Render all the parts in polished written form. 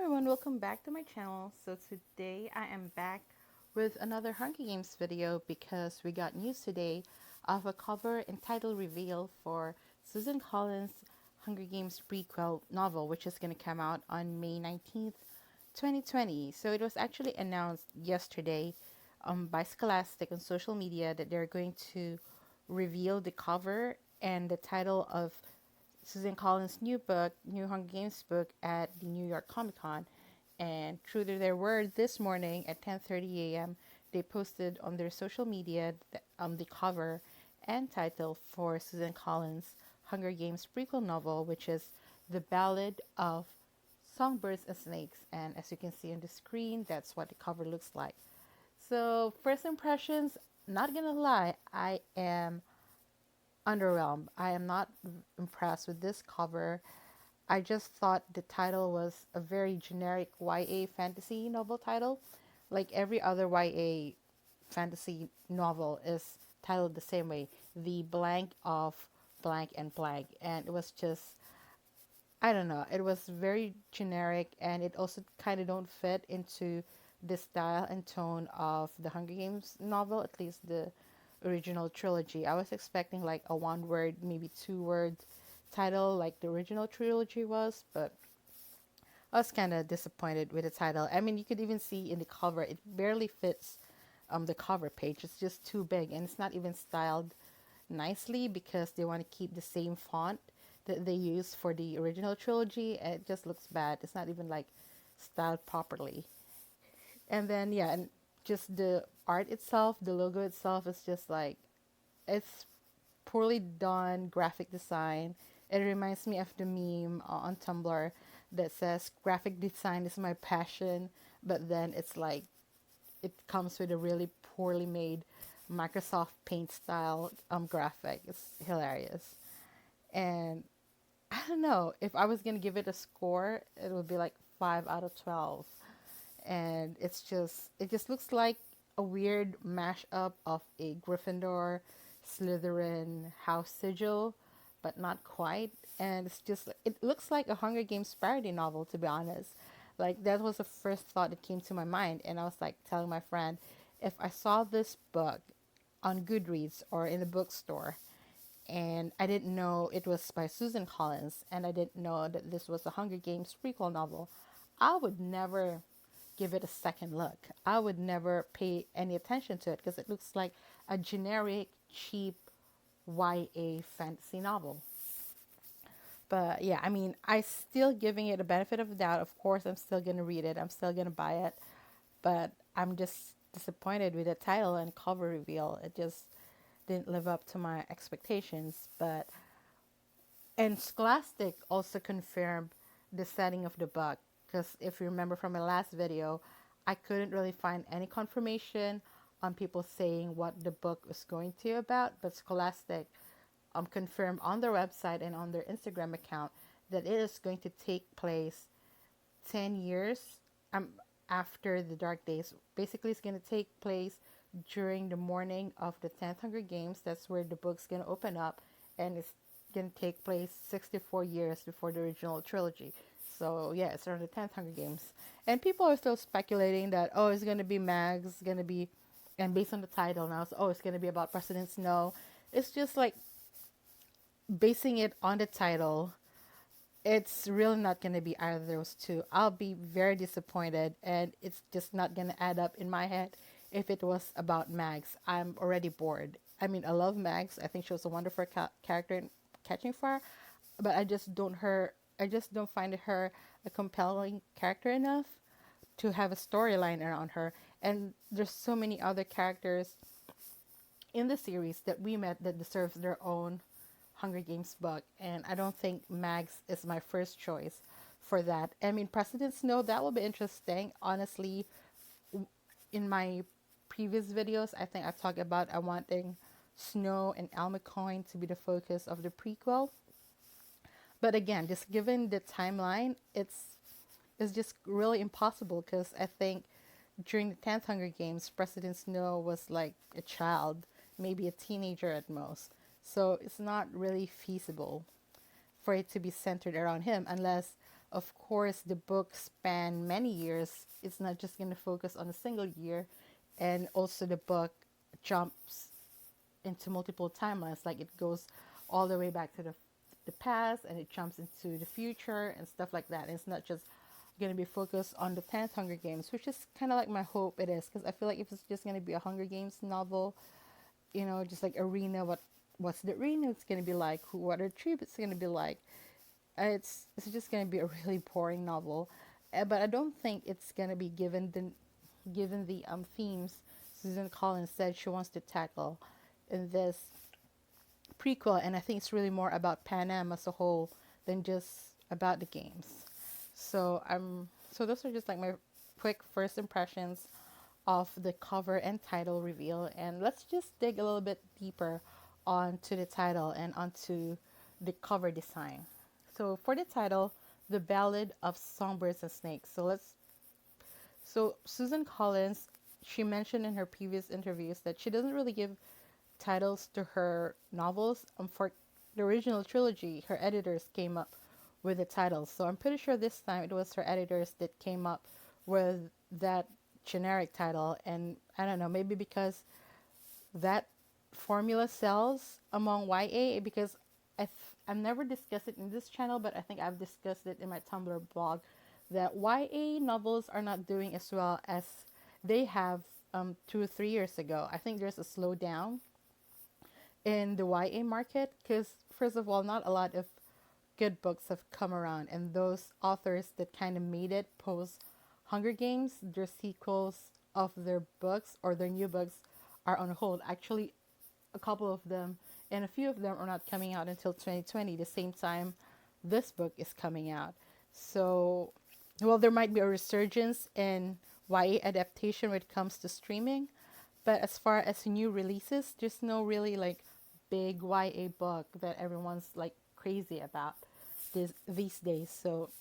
everyone, welcome back to my channel. So today I am back with another Hunger Games video because we got news today of a cover and title reveal for Suzanne Collins' Hunger Games prequel novel, which is going to come out on May 19th, 2020. So it was actually announced yesterday by Scholastic on social media that they're going to reveal the cover and the title of Suzanne Collins' new book, new Hunger Games book, at the New York Comic Con. And true to their word, this morning at 10:30 a.m., they posted on their social media the cover and title for Suzanne Collins' Hunger Games prequel novel, which is The Ballad of Songbirds and Snakes. And as you can see on the screen, that's what the cover looks like. So, first impressions, not gonna lie, I am underwhelmed. I am not impressed with this cover. I just thought the title was a very generic YA fantasy novel title. Like every other YA fantasy novel is titled the same way, The Blank of Blank and Blank. And it was just, I don't know, it was very generic, and it also kind of don't fit into the style and tone of the Hunger Games novel, at least the original trilogy. I was expecting like a one word, maybe two word title like the original trilogy was, but I was kind of disappointed with the title. I mean, you could even see in the cover, it barely fits the cover page. It's just too big, and it's not even styled nicely because they want to keep the same font that they used for the original trilogy. And it just looks bad. It's not even like styled properly. And then, yeah, and just the art itself, the logo itself is just like, it's poorly done graphic design. It reminds me of the meme on Tumblr that says graphic design is my passion, but then it's like it comes with a really poorly made Microsoft Paint style graphic. It's hilarious. And I don't know, if I was gonna give it a score, it would be like 5 out of 12. And it just looks like a weird mashup of a Gryffindor, Slytherin, House Sigil, but not quite. And it looks like a Hunger Games parody novel, to be honest. Like, that was the first thought that came to my mind. And I was like telling my friend, if I saw this book on Goodreads or in a bookstore, and I didn't know it was by Suzanne Collins, and I didn't know that this was a Hunger Games prequel novel, I would never give it a second look. I would never pay any attention to it because it looks like a generic, cheap YA fantasy novel. But yeah, I mean, I still giving it a benefit of the doubt. Of course, I'm still gonna read it. I'm still gonna buy it. But I'm just disappointed with the title and cover reveal. It just didn't live up to my expectations. And Scholastic also confirmed the setting of the book, because if you remember from my last video, I couldn't really find any confirmation on people saying what the book was going to be about, but Scholastic confirmed on their website and on their Instagram account that it is going to take place 10 years after the Dark Days. Basically, it's going to take place during the morning of the 10th Hunger Games. That's where the book's going to open up, and it's going to take place 64 years before the original trilogy. So, yeah, it's around the 10th Hunger Games. And people are still speculating that, oh, it's going to be Mags, it's going to be, and based on the title now, so, oh, it's going to be about President Snow. It's just like basing it on the title, it's really not going to be either of those two. I'll be very disappointed, and it's just not going to add up in my head if it was about Mags. I'm already bored. I mean, I love Mags. I think she was a wonderful character in Catching Fire, but I just don't find her a compelling character enough to have a storyline around her. And there's so many other characters in the series that we met that deserve their own Hunger Games book, and I don't think Mags is my first choice for that. I mean, President Snow, that will be interesting. Honestly, in my previous videos, I think I talked about I wanting Snow and Alma Coin to be the focus of the prequel. But again, just given the timeline, it's just really impossible, because I think during the 10th Hunger Games, President Snow was like a child, maybe a teenager at most. So it's not really feasible for it to be centered around him unless Of course, the book span many years. It's not just going to focus on a single year. And also the book jumps into multiple timelines. Like it goes all the way back to the past and it jumps into the future and stuff like that. And it's not just going to be focused on the 10th Hunger Games, which is kind of like my hope it is. Because I feel like if it's just going to be a Hunger Games novel, you know, just like arena, what's the arena it's going to be like, what are tributes going to be like, it's just going to be a really boring novel. But I don't think it's going to be given the themes Susan Collins said she wants to tackle in this prequel, and I think it's really more about Pan Am as a whole than just about the games. So those are just like my quick first impressions of the cover and title reveal, and let's just dig a little bit deeper onto the title and onto the cover design. So for the title, The Ballad of Songbirds and Snakes. So Susan Collins, she mentioned in her previous interviews that she doesn't really give titles to her novels. For the original trilogy, her editors came up with the titles. So I'm pretty sure this time it was her editors that came up with that generic title. And I don't know, maybe because that formula sells among YA, because I've never discussed it in this channel, but I think I've discussed it in my Tumblr blog, that YA novels are not doing as well as they have 2 or 3 years ago. I think there's a slowdown in the YA market because, first of all, not a lot of good books have come around, and those authors that kind of made it post Hunger Games, their sequels of their books or their new books are on hold. Actually, a couple of them and a few of them are not coming out until 2020, the same time this book is coming out. So, well, there might be a resurgence in YA adaptation when it comes to streaming, but as far as new releases, there's no really like big YA book that everyone's like crazy about these days. So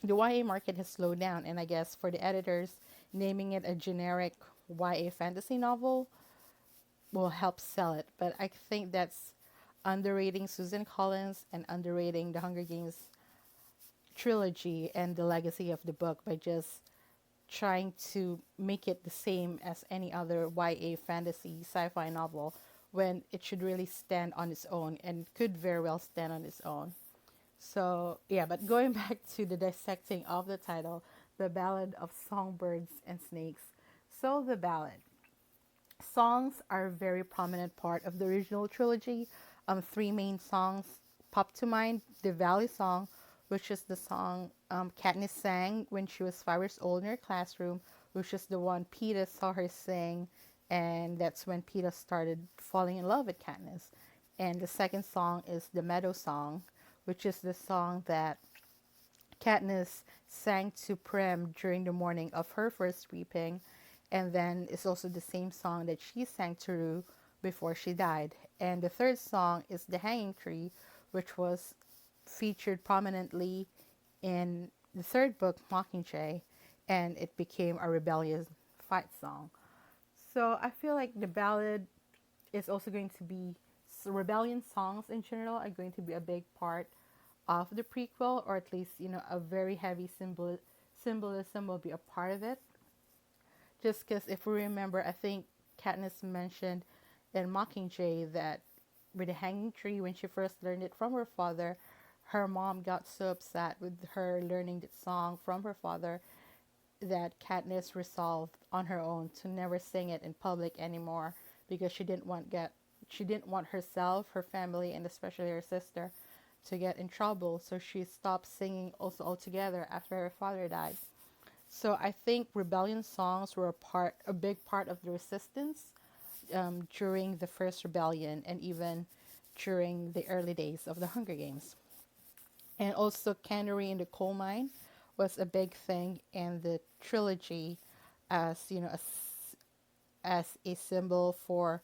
the YA market has slowed down, and I guess for the editors, naming it a generic YA fantasy novel will help sell it. But I think that's underrating Susan Collins and underrating the Hunger Games trilogy and the legacy of the book by just trying to make it the same as any other YA fantasy sci-fi novel when it should really stand on its own and could very well stand on its own. So yeah, but going back to the dissecting of the title, The Ballad of Songbirds and Snakes. So the ballad. Songs are a very prominent part of the original trilogy. Three main songs pop to mind. The Valley Song, which is the song Katniss sang when she was 5 years old in her classroom, which is the one Peeta saw her sing, and that's when Peeta started falling in love with Katniss. And the second song is the Meadow Song, which is the song that Katniss sang to Prem during the morning of her first reaping, and then it's also the same song that she sang to Rue before she died. And the third song is The Hanging Tree, which was featured prominently in the third book, Mockingjay, and it became a rebellious fight song. So I feel like the ballad is also going to be, rebellion songs in general are going to be a big part of the prequel, or at least, you know, a very heavy symbolism will be a part of it. Just because if we remember, I think Katniss mentioned in Mockingjay that with the hanging tree, when she first learned it from her father, her mom got so upset with her learning that song from her father that Katniss resolved on her own to never sing it in public anymore because she didn't want herself, her family, and especially her sister to get in trouble. So she stopped singing also altogether after her father died. So I think rebellion songs were a big part of the resistance during the first rebellion and even during the early days of the Hunger Games. And also Cannery in the Coal Mine was a big thing in the trilogy as, you know, as a symbol for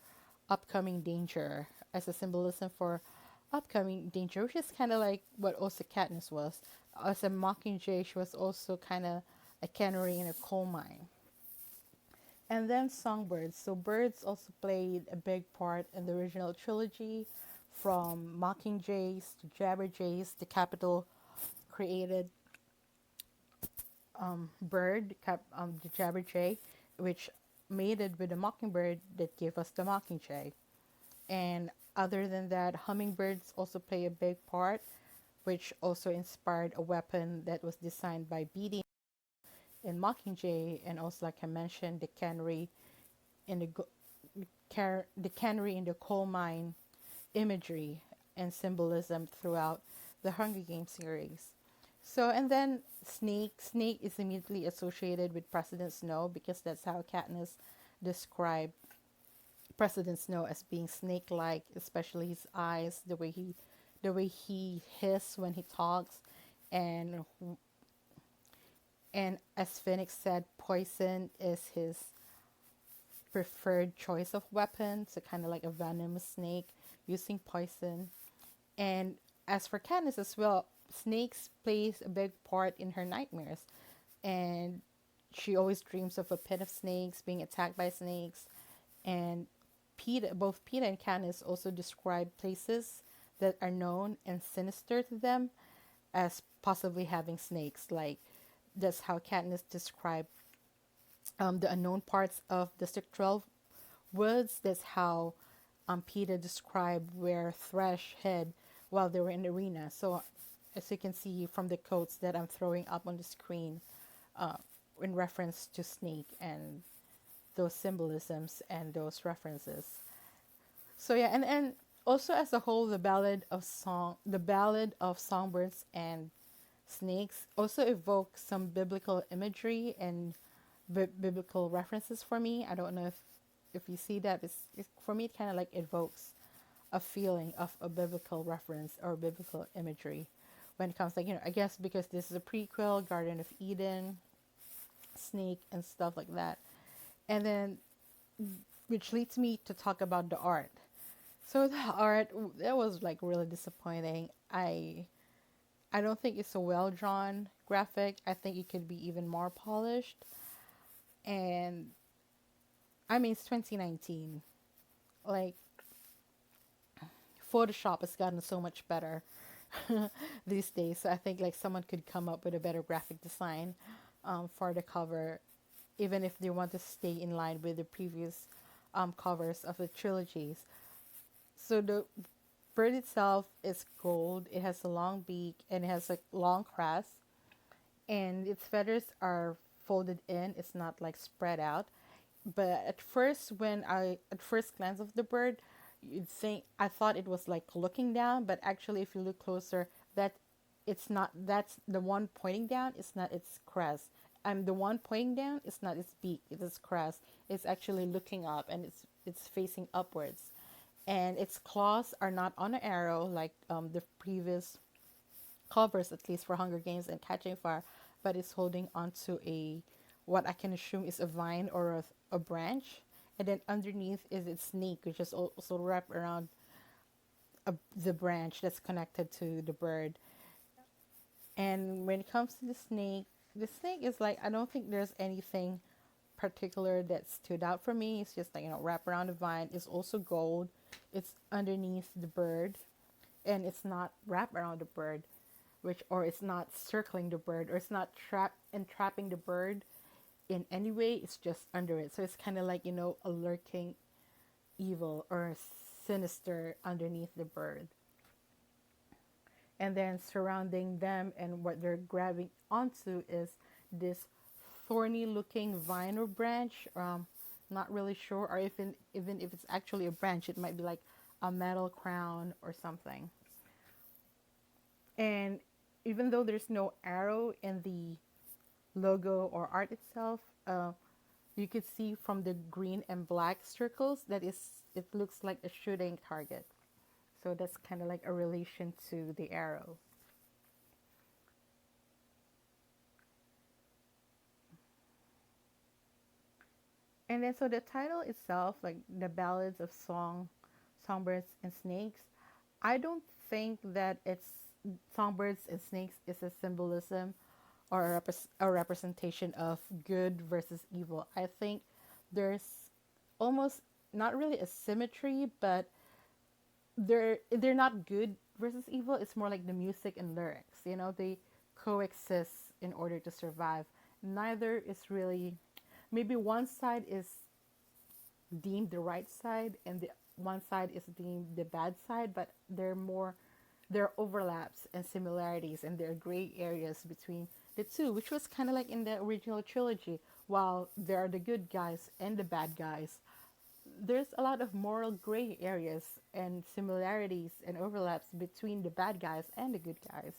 upcoming danger, as a symbolism for upcoming danger, which is kind of like what also Katniss was. As a Mockingjay, she was also kind of a cannery in a coal mine. And then Songbirds. So birds also played a big part in the original trilogy, from Mockingjays to Jabberjays, the capital created bird, the jabberjay, which mated with the mockingbird that gave us the mockingjay. And other than that, hummingbirds also play a big part, which also inspired a weapon that was designed by Beatty in Mockingjay, and also, like I mentioned, in the the cannery in the coal mine imagery and symbolism throughout the Hunger Games series. So, and then Snake is immediately associated with President Snow because that's how Katniss described President Snow as being snake-like, especially his eyes, the way he hisses when he talks, and and as Phoenix said, poison is his preferred choice of weapon, so kind of like a venomous snake using poison. And as for Katniss as well, snakes plays a big part in her nightmares, and she always dreams of a pit of snakes, being attacked by snakes. And both Peeta and Katniss also describe places that are known and sinister to them as possibly having snakes. Like that's how Katniss described the unknown parts of District 12 woods. That's how Peeta described where Thresh hid while they were in the arena. So, as you can see from the quotes that I'm throwing up on the screen, in reference to Snake and those symbolisms and those references. So yeah, and also as a whole, the Ballad of Songbirds and Snakes also evokes some biblical imagery and biblical references for me. I don't know if you see that. For me, it kind of like evokes a feeling of a biblical reference or biblical imagery when it comes, like, I guess because this is a prequel, Garden of Eden, Snake, and stuff like that. And then, which leads me to talk about the art. So the art, that was like really disappointing. I don't think it's a well drawn graphic. I think it could be even more polished. And I mean, it's 2019. Like, Photoshop has gotten so much better these days. So I think like someone could come up with a better graphic design for the cover, even if they want to stay in line with the previous covers of the trilogies. So the bird itself is gold. It has a long beak and it has a long crest, and its feathers are folded in. It's not like spread out. But at first glance of the bird, you'd think I thought it was like looking down, but actually, if you look closer, that it's not. That's the one pointing down. It's not its crest. The one pointing down. It's not its beak. It's its crest. It's actually looking up, and it's facing upwards, and its claws are not on an arrow like the previous covers, at least for Hunger Games and Catching Fire, but it's holding onto a what I can assume is a vine or a branch, and then underneath is its snake, which is also wrapped around the branch that's connected to the bird. And when it comes to the snake is like, I don't think there's anything particular that stood out for me. It's just like, wrap around the vine. It's also gold. It's underneath the bird, and it's not wrapped around the bird, or it's not circling the bird, or it's not entrapping the bird in any way. It's just under it. So it's kind of like, a lurking evil or sinister underneath the bird. And then surrounding them and what they're grabbing onto is this thorny looking vine or branch. Not really sure, or even if it's actually a branch, it might be like a metal crown or something. And even though there's no arrow in the logo or art itself, you could see from the green and black circles that it looks like a shooting target. So that's kind of like a relation to the arrow. And then so the title itself, like the ballads of songbirds and snakes, I don't think that it's songbirds and snakes is a symbolism or a representation of good versus evil. I think there's almost not really a symmetry, but they're not good versus evil. It's more like the music and lyrics. They coexist in order to survive. neither is really, maybe one side is deemed the right side and the one side is deemed the bad side, but there are overlaps and similarities and there are gray areas between the two, which was kind of like in the original trilogy. While there are the good guys and the bad guys, there's a lot of moral gray areas and similarities and overlaps between the bad guys and the good guys.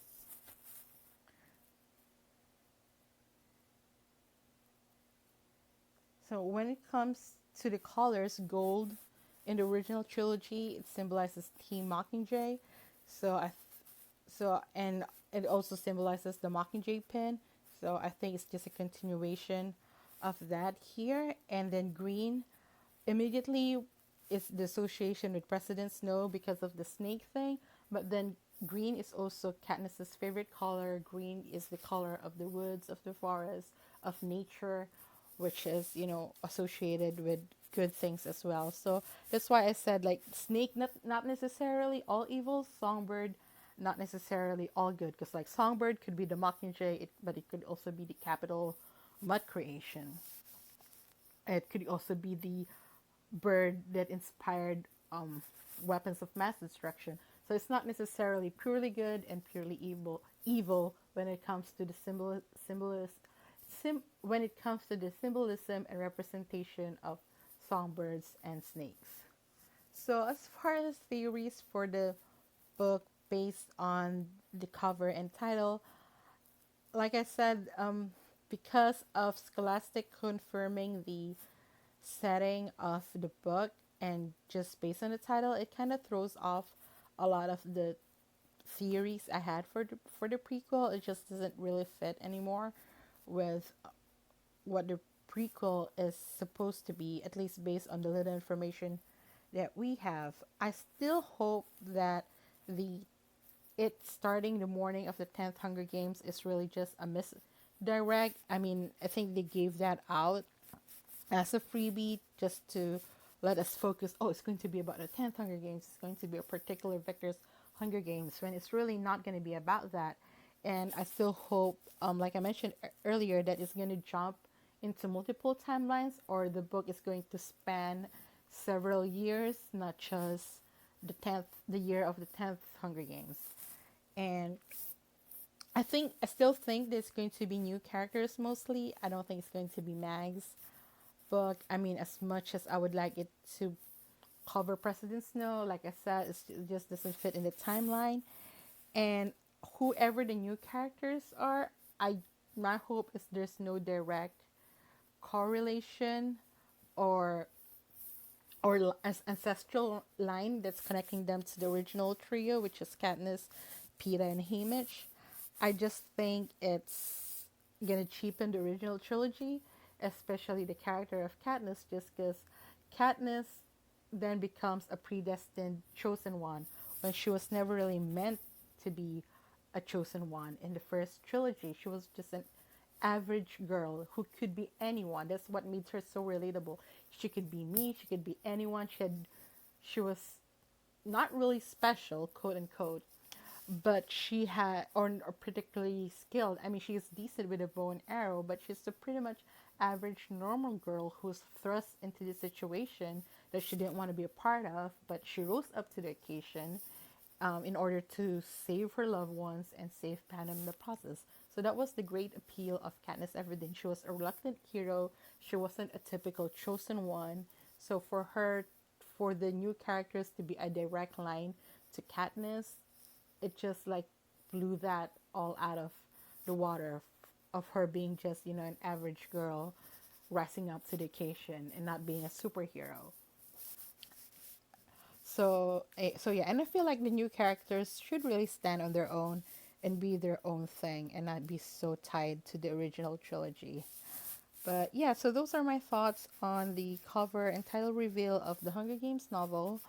So when it comes to the colors, gold in the original trilogy, it symbolizes Team Mockingjay. So I, so and it also symbolizes the Mockingjay pin. So I think it's just a continuation of that here. And then green immediately is the association with President Snow because of the snake thing. But then green is also Katniss's favorite color. Green is the color of the woods, of the forest, of nature, which is, associated with good things as well. So that's why I said like snake, not necessarily all evil, songbird not necessarily all good, because like songbird could be the mockingjay, but it could also be the capital mud creation. It could also be the bird that inspired weapons of mass destruction. So it's not necessarily purely good and purely evil when it comes to the when it comes to the symbolism and representation of songbirds and snakes. So as far as theories for the book based on the cover and title, like I said, because of Scholastic confirming the setting of the book and just based on the title, it kind of throws off a lot of the theories I had for the prequel. It just doesn't really fit anymore with what the prequel is supposed to be, at least based on the little information that we have. I still hope that the it starting the morning of the 10th Hunger Games is really just a misdirect. I mean, I think they gave that out as a freebie just to let us focus. Oh, it's going to be about the 10th Hunger Games. It's going to be a particular victor's Hunger Games, when it's really not going to be about that. And I still hope, like I mentioned earlier, that it's going to jump into multiple timelines, or the book is going to span several years, not just the year of the 10th Hunger Games. And I still think there's going to be new characters mostly. I don't think it's going to be Mag's book. I mean, as much as I would like it to cover President Snow, like I said, it just doesn't fit in the timeline. And whoever the new characters are, my hope is there's no direct correlation or ancestral line that's connecting them to the original trio, which is Katniss, Peeta, and Haymitch. I just think it's gonna cheapen the original trilogy, especially the character of Katniss, just because Katniss then becomes a predestined chosen one when she was never really meant to be a chosen one. In the first trilogy, she was just an average girl who could be anyone. That's what made her so relatable. She could be me, she could be anyone. She was not really special, quote unquote, but she had, or particularly skilled. I mean, she's decent with a bow and arrow, but she's a pretty much average normal girl who's thrust into the situation that she didn't want to be a part of, but she rose up to the occasion in order to save her loved ones and save Panem in the process. So that was the great appeal of Katniss Everdeen. She was a reluctant hero. She wasn't a typical chosen one. So for the new characters to be a direct line to Katniss, it just like blew that all out of the water of her being just, an average girl rising up to the occasion and not being a superhero. So yeah, and I feel like the new characters should really stand on their own and be their own thing and not be so tied to the original trilogy. But yeah, so those are my thoughts on the cover and title reveal of the Hunger Games novel.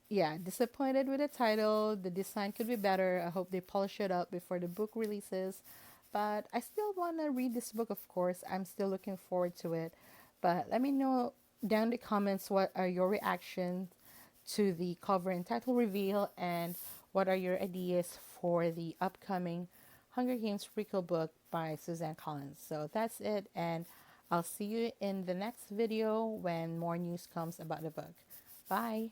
Yeah, disappointed with the title. The design could be better. I hope they polish it up before the book releases. But I still want to read this book, of course. I'm still looking forward to it. But let me know down in the comments what are your reactions to the cover and title reveal, and what are your ideas for the upcoming Hunger Games prequel book by Suzanne Collins. So that's it, and I'll see you in the next video when more news comes about the book. Bye!